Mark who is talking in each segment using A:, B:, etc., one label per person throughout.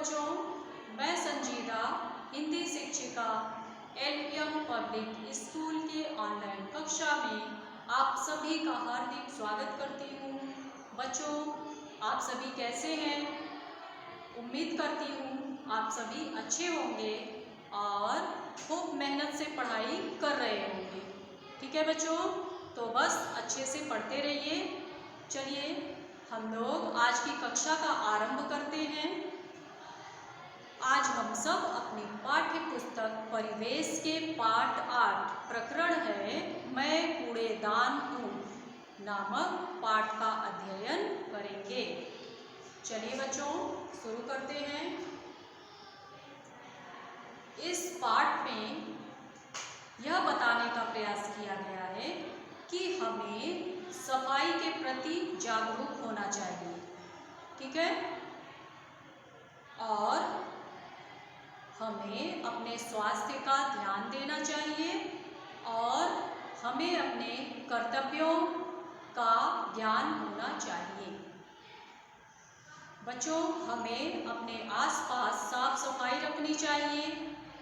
A: बच्चों, मैं संजीदा हिंदी शिक्षिका एलएम पब्लिक स्कूल के ऑनलाइन कक्षा में आप सभी का हार्दिक स्वागत करती हूँ। बच्चों, आप सभी कैसे हैं? उम्मीद करती हूँ आप सभी अच्छे होंगे और खूब मेहनत से पढ़ाई कर रहे होंगे। ठीक है बच्चों, तो बस अच्छे से पढ़ते रहिए। चलिए हम लोग आज की कक्षा का आरंभ करते हैं। आज हम सब अपनी पाठ्य पुस्तक परिवेश के पाठ 8 प्रकरण है मैं कूड़ेदान हूँ नामक पाठ का अध्ययन करेंगे। चलिए बच्चों शुरू करते हैं। इस पाठ में यह बताने का प्रयास किया गया है कि हमें सफाई के प्रति जागरूक होना चाहिए। ठीक है, और हमें अपने स्वास्थ्य का ध्यान देना चाहिए और हमें अपने कर्तव्यों का ज्ञान होना चाहिए। बच्चों, हमें अपने आसपास साफ सफाई रखनी चाहिए।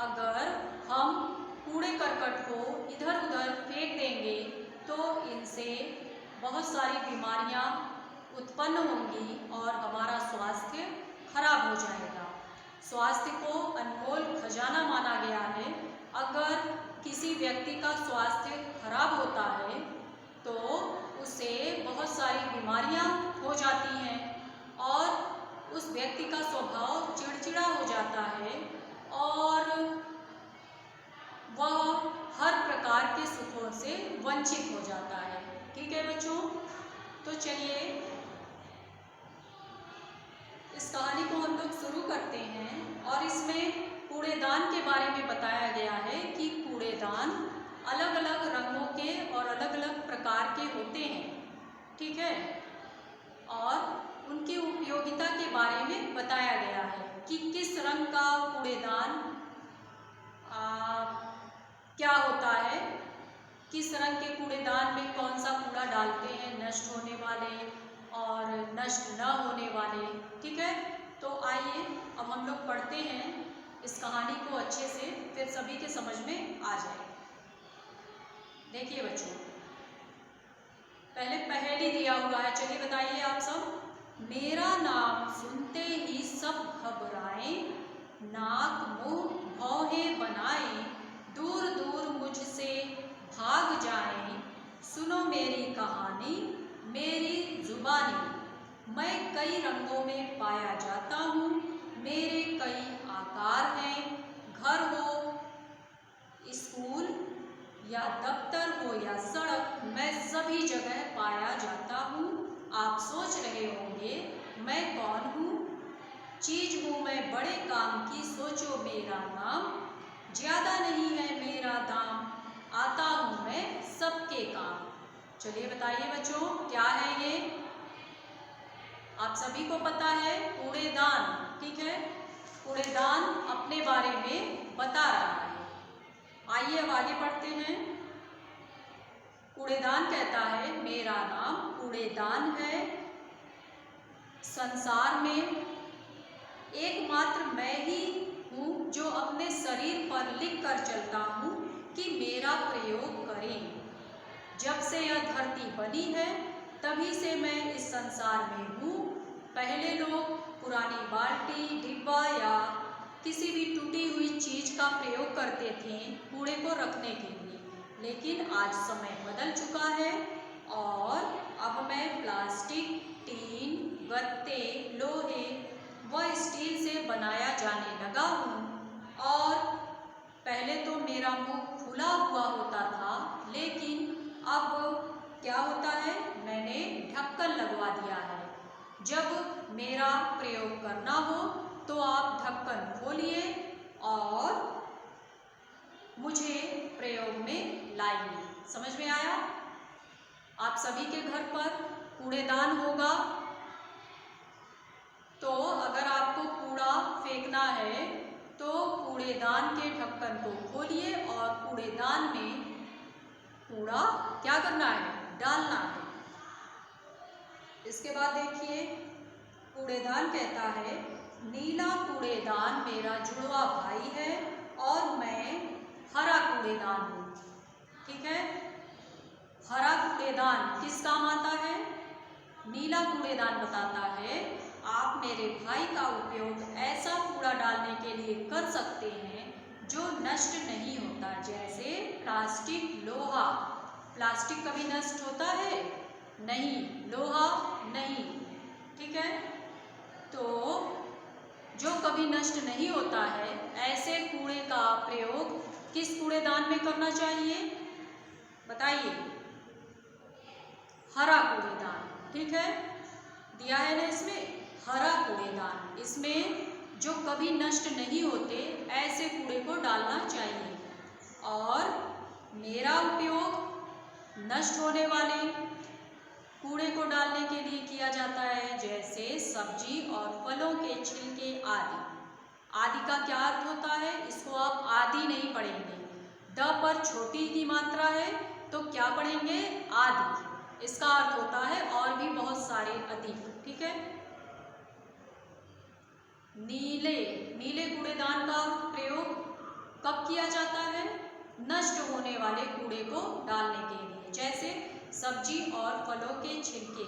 A: अगर हम कूड़े करकट को इधर उधर फेंक देंगे तो इनसे बहुत सारी बीमारियां उत्पन्न होंगी और हमारा स्वास्थ्य खराब हो जाएगा। स्वास्थ्य को अनमोल खजाना माना गया है। अगर किसी व्यक्ति का स्वास्थ्य खराब होता है तो उसे बहुत सारी बीमारियां हो जाती हैं और उस व्यक्ति का स्वभाव चिड़चिड़ा हो जाता है और वह हर प्रकार के सुखों से वंचित हो जाता है। ठीक है बच्चों, तो चलिए इस कहानी को हम लोग शुरू करते हैं और इसमें कूड़ेदान के बारे में बताया गया है कि कूड़ेदान अलग अलग रंगों के और अलग अलग प्रकार के होते हैं। ठीक है, और उनकी उपयोगिता के बारे में बताया गया है कि किस रंग का कूड़ेदान क्या होता है, किस रंग के कूड़ेदान में कौन सा कूड़ा डालते हैं, नष्ट होने वाले और नष्ट न होने वाले। ठीक है, तो आइए अब हम लोग पढ़ते हैं इस कहानी को अच्छे से, फिर सभी के समझ में आ जाए। देखिए बच्चों, पहले पहेली दिया हुआ है, चलिए बताइए आप सब। मेरा नाम सुनते ही सब घबराएं, नाक मुंह भौहें बनाएं, दूर दूर मुझसे भाग जाएं, सुनो मेरी कहानी मेरी जुबानी। मैं कई रंगों में पाया जाता हूँ, मेरे कई आकार हैं। घर हो, स्कूल या दफ्तर हो या सड़क, मैं सभी जगह पाया जाता हूँ। आप सोच रहे होंगे मैं कौन हूँ? चीज हूँ मैं बड़े काम की, सोचो मेरा नाम। ज्यादा नहीं है मेरा दाम, आता हूँ मैं सबके काम। चलिए बताइए बच्चों, क्या है ये? आप सभी को पता है, कूड़ेदान। ठीक है, कूड़ेदान अपने बारे में बता रहा है। आइए अब आगे बढ़ते हैं। कूड़ेदान कहता है मेरा नाम कूड़ेदान है, संसार में एकमात्र मैं ही हूँ जो अपने शरीर पर लिख कर चलता हूँ कि मेरा प्रयोग करें। जब से यह धरती बनी है तभी से मैं इस संसार में हूँ। पहले लोग पुरानी बाल्टी, डिब्बा या किसी भी टूटी हुई चीज का प्रयोग करते थे कूड़े को रखने के लिए, लेकिन आज समय बदल चुका है और अब मैं प्लास्टिक, टीन, गत्ते, लोहे व स्टील से बनाया जाने लगा हूँ। और पहले तो मेरा मुंह खुला हुआ होता था, लेकिन अब क्या होता है, मैंने ढक्कन लगवा दिया है। जब मेरा प्रयोग करना हो तो आप ढक्कन खोलिए और मुझे प्रयोग में लाइए। समझ में आया? आप सभी के घर पर कूड़ेदान होगा, तो अगर आपको कूड़ा फेंकना है तो कूड़ेदान के ढक्कन को खोलिए और कूड़ेदान में कूड़ा क्या करना है, डालना है। इसके बाद देखिए, कूड़ेदान कहता है नीला कूड़ेदान मेरा जुड़वा भाई है और मैं हरा कूड़ेदान हूँ। ठीक है, हरा कूड़ेदान किस काम आता है? नीला कूड़ेदान बताता है आप मेरे भाई का उपयोग ऐसा कूड़ा डालने के लिए कर सकते हैं जो नष्ट नहीं होता, जैसे प्लास्टिक, लोहा। प्लास्टिक कभी नष्ट होता है? नहीं, लोहा नहीं। ठीक है, तो जो कभी नष्ट नहीं होता है ऐसे कूड़े का प्रयोग किस कूड़ेदान में करना चाहिए? बताइए। हरा कूड़ेदान। ठीक है, दिया है ना इसमें, हरा कूड़ेदान। इसमें जो कभी नष्ट नहीं होते ऐसे कूड़े को डालना चाहिए। और मेरा उपयोग नष्ट होने वाले कूड़े को डालने के लिए किया जाता है, जैसे सब्जी और फलों के छिलके आदि। आदि का क्या अर्थ होता है? इसको आप आदि नहीं पढ़ेंगे, द पर छोटी की मात्रा है तो क्या पढ़ेंगे? आदि। इसका अर्थ होता है और भी बहुत सारे अधिक। ठीक है, नीले कूड़ेदान का प्रयोग कब किया जाता है? नष्ट होने वाले कूड़े को डालने के लिए, जैसे सब्जी और फलों के छिलके।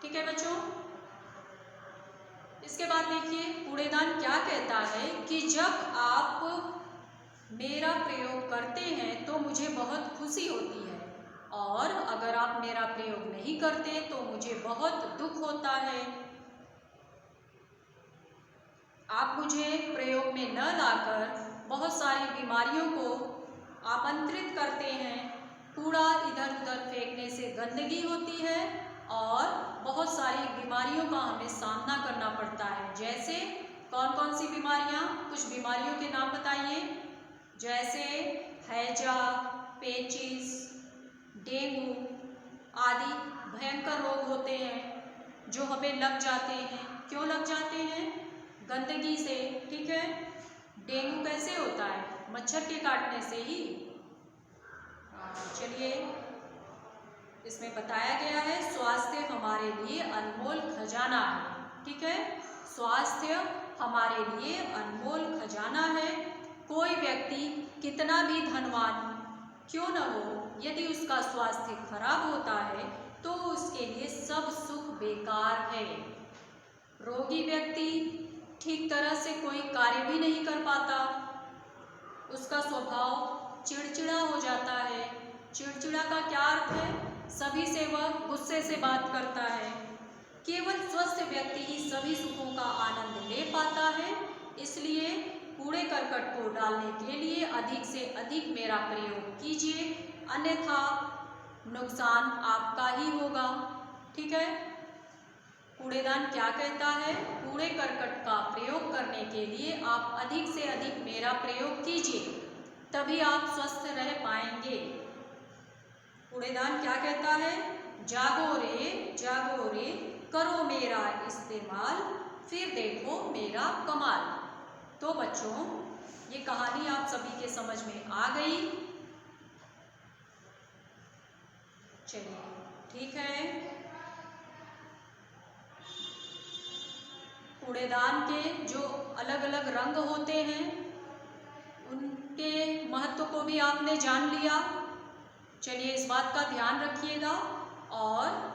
A: ठीक है बच्चों, इसके बाद देखिए कूड़ेदान क्या कहता है कि जब आप मेरा प्रयोग करते हैं तो मुझे बहुत खुशी होती है और अगर आप मेरा प्रयोग नहीं करते तो मुझे बहुत दुख होता है। आप मुझे प्रयोग में न लाकर बहुत सारी बीमारियों को आमंत्रित करते हैं। कूड़ा इधर उधर फेंकने से गंदगी होती है और बहुत सारी बीमारियों का हमें सामना करना पड़ता है। जैसे कौन कौन सी बीमारियां? कुछ बीमारियों के नाम बताइए। जैसे हैजा, पेचिस, डेंगू आदि भयंकर रोग होते हैं जो हमें लग जाते हैं। क्यों लग जाते हैं? गंदगी से। ठीक है, डेंगू कैसे होता है? मच्छर के काटने से ही। चलिए, इसमें बताया गया है स्वास्थ्य हमारे लिए अनमोल खजाना है। ठीक है, स्वास्थ्य हमारे लिए अनमोल खजाना है। कोई व्यक्ति कितना भी धनवान क्यों न हो, यदि उसका स्वास्थ्य खराब होता है तो उसके लिए सब सुख बेकार है। रोगी व्यक्ति ठीक तरह से कोई कार्य भी नहीं कर पाता, उसका स्वभाव चिड़चिड़ा हो जाता है। चिड़चिड़ा का क्या अर्थ है? सभी से वह गुस्से से बात करता है। केवल स्वस्थ व्यक्ति ही सभी सुखों का आनंद ले पाता है। इसलिए कूड़े करकट को डालने के लिए अधिक से अधिक मेरा प्रयोग कीजिए, अन्यथा नुकसान आपका ही होगा। ठीक है, कूड़ेदान क्या कहता है? कूड़े करकट का प्रयोग करने के लिए आप अधिक से अधिक मेरा प्रयोग कीजिए, तभी आप स्वस्थ रह पाएंगे। कूड़ेदान क्या कहता है? जागो रे करो मेरा इस्तेमाल, फिर देखो मेरा कमाल। तो बच्चों, ये कहानी आप सभी के समझ में आ गई। चलिए ठीक है, कूड़ेदान के जो अलग अलग रंग होते हैं उनके महत्व को भी आपने जान लिया। चलिए इस बात का ध्यान रखिएगा और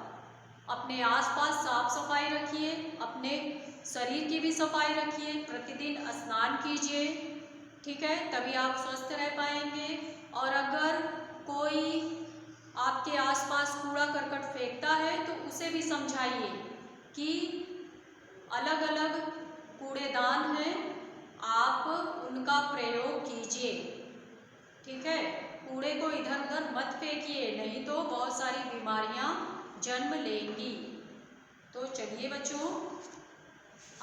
A: अपने आसपास साफ सफाई रखिए, अपने शरीर की भी सफाई रखिए, प्रतिदिन स्नान कीजिए। ठीक है, तभी आप स्वस्थ रह पाएंगे। और अगर कोई आपके आसपास कूड़ा करकट फेंकता है तो उसे भी समझाइए कि अलग अलग कूड़ेदान हैं, आप उनका प्रयोग कीजिए। ठीक है, कूड़े को इधर उधर मत फेंकिए, नहीं तो बहुत सारी बीमारियां जन्म लेंगी। तो चलिए बच्चों,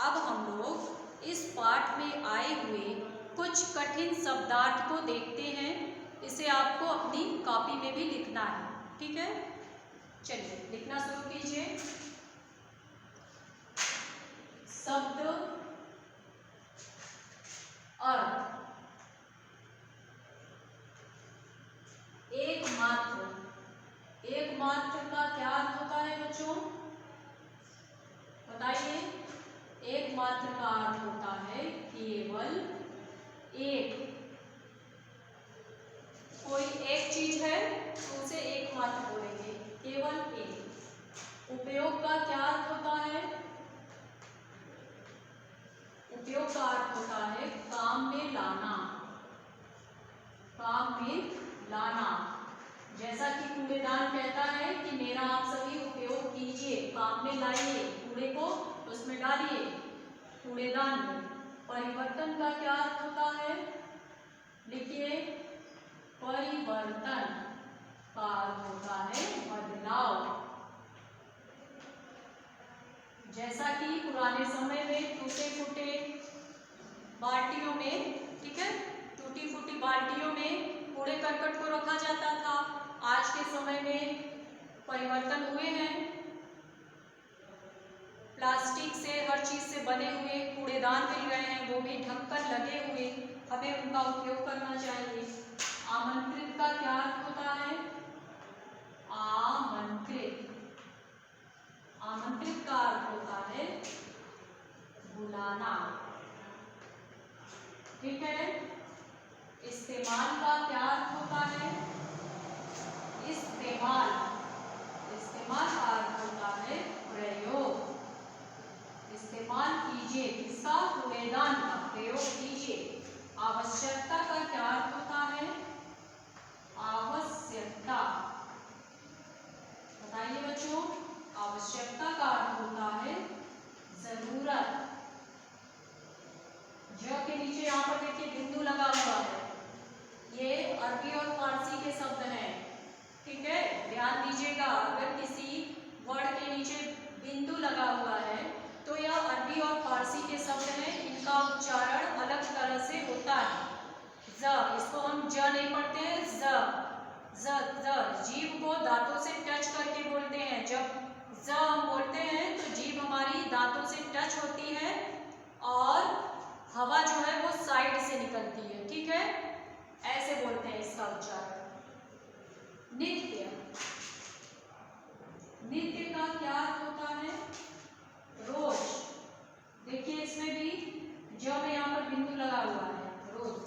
A: अब हम लोग इस पाठ में आए हुए कुछ कठिन शब्दार्थ को देखते हैं। इसे आपको अपनी कॉपी में भी लिखना है। ठीक है, चलिए लिखना शुरू कीजिए। शब्द अर्थ एकमात्र। एकमात्र का क्या अर्थ होता है बच्चों? एकमात्र का अर्थ होता है केवल एक। कोई एक चीज है तो उसे एकमात्र बोलेंगे, केवल एक। उपयोग का क्या अर्थ होता है? उपयोग का अर्थ होता है काम में लाना, काम में लाना। जैसा कि कूड़ेदान कहता है कि मेरा आप सभी उपयोग कीजिए, काम में लाइए, कूड़े को उसमें डालिए, कूड़ेदान में। परिवर्तन का क्या अर्थ होता है? लिखिए, परिवर्तन का अर्थ होता है बदलाव। जैसा कि पुराने समय में टूटे फूटे बाल्टियों में, ठीक है, टूटी फूटी बाल्टियों में कूड़े करकट को रखा जाता था। आज के समय में परिवर्तन हुए हैं, प्लास्टिक से, हर चीज से बने हुए कूड़ेदान मिल रहे हैं, वो भी ढककर लगे हुए। हमें उनका उपयोग करना चाहिए। आमंत्रित का क्या अर्थ होता है? आमंत्रित, आमंत्रित का अर्थ होता है बुलाना, ठीक है। इस्तेमाल का क्या अर्थ होता है? इस्तेमाल, इस्तेमाल का अर्थ होता है प्रयोग। इस्तेमाल कीजिए, किसका? कूड़ेदान का प्रयोग कीजिए। आवश्यकता का क्या अर्थ होता है? आवश्यकता, बताइए बच्चों। आवश्यकता का अर्थ होता है जरूरत। ज के नीचे यहाँ पर देखिए बिंदु लगा हुआ है, ये अरबी और फारसी के शब्द हैं, ठीक है, ध्यान दीजिएगा। अगर किसी वर्ड के नीचे बिंदु लगा हुआ है तो यह अरबी और फारसी के शब्द हैं, इनका उच्चारण अलग तरह से होता है। ज, इसको हम ज नहीं पढ़ते हैं, ज। जीभ को दांतों से टच करके बोलते हैं। जब ज हम बोलते हैं तो जीभ हमारी दांतों से टच होती है और हवा जो है वो साइड से निकलती है, ठीक है, ऐसे बोलते हैं इसका उच्चारण। नित्य, नित्य का क्या अर्थ होता है? रोज। देखिए इसमें भी ज में यहाँ पर बिंदु लगा हुआ है, रोज।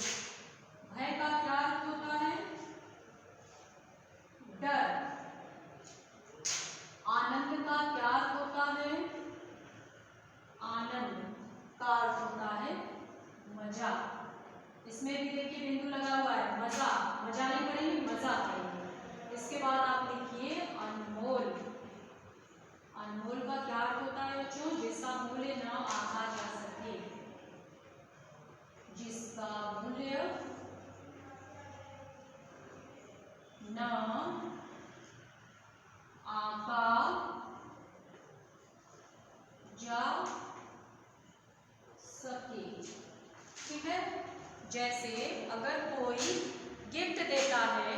A: भय का क्या अर्थ होता है? डर। आनंद का क्या अर्थ होता है? आनंद का अर्थ होता है मजा। इसमें भी देखिए बिंदु लगा हुआ है, मजा। मजा नहीं पढ़ेंगे, मजा पढ़ेंगे। इसके बाद आप लिखिए अनमोल। अनमोल का क्या अर्थ होता है बच्चों? जिसका मूल्य न आंका जा सके, जिसका मूल्य न आंका जा सके, ठीक है। जैसे अगर कोई गिफ्ट देता है,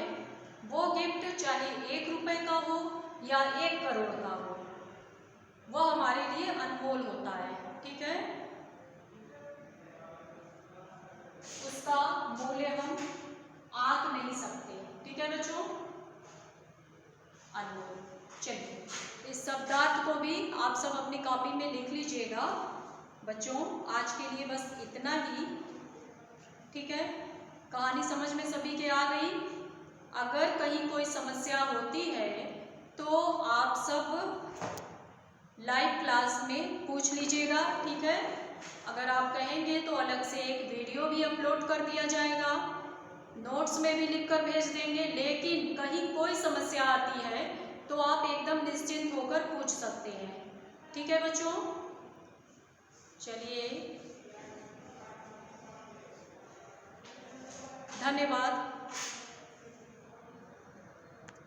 A: वो गिफ्ट चाहे 1 रुपए का हो या 1 करोड़ का हो, वह हमारे लिए अनमोल होता है, ठीक है। उसका मूल्य हम आंक नहीं सकते, ठीक है बच्चों। अनमोल। चलिए, इस शब्दार्थ को भी आप सब अपनी कॉपी में लिख लीजिएगा बच्चों। आज के लिए बस इतना ही, ठीक है। कहानी समझ में सभी के आ गई? अगर कहीं कोई समस्या होती है तो आप सब लाइव क्लास में पूछ लीजिएगा, ठीक है। अगर आप कहेंगे तो अलग से एक वीडियो भी अपलोड कर दिया जाएगा, नोट्स में भी लिखकर भेज देंगे। लेकिन कहीं कोई समस्या आती है तो आप एकदम निश्चिंत होकर पूछ सकते हैं, ठीक है बच्चों। चलिए, धन्यवाद।